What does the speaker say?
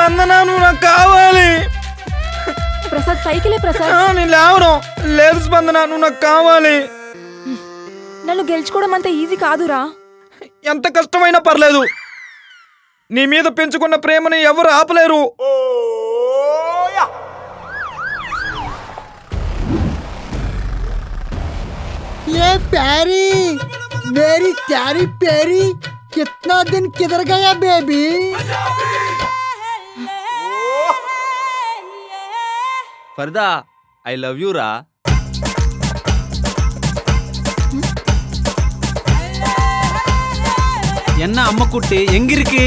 స్పందన నువ్వు నాకు కావాలి. ప్రసాద్ పైకిలే ప్రసాద్. నేను లేవను. లేదు స్పందన, నువ్వు నాకు కావాలి. నన్ను గెలుచుకోవడం అంత ఈజీ కాదురా. ఎంత కష్టమైనా పర్లేదు, నీ మీద పెంచుకున్న ప్రేమని ఎవరు ఆపలేరు. ये प्यारी मेरी प्यारी प्यारी कितना दिन किधर गया baby? Farida, I love you రా. என்ன அம்மக்குட்டி எங்க இருக்கு?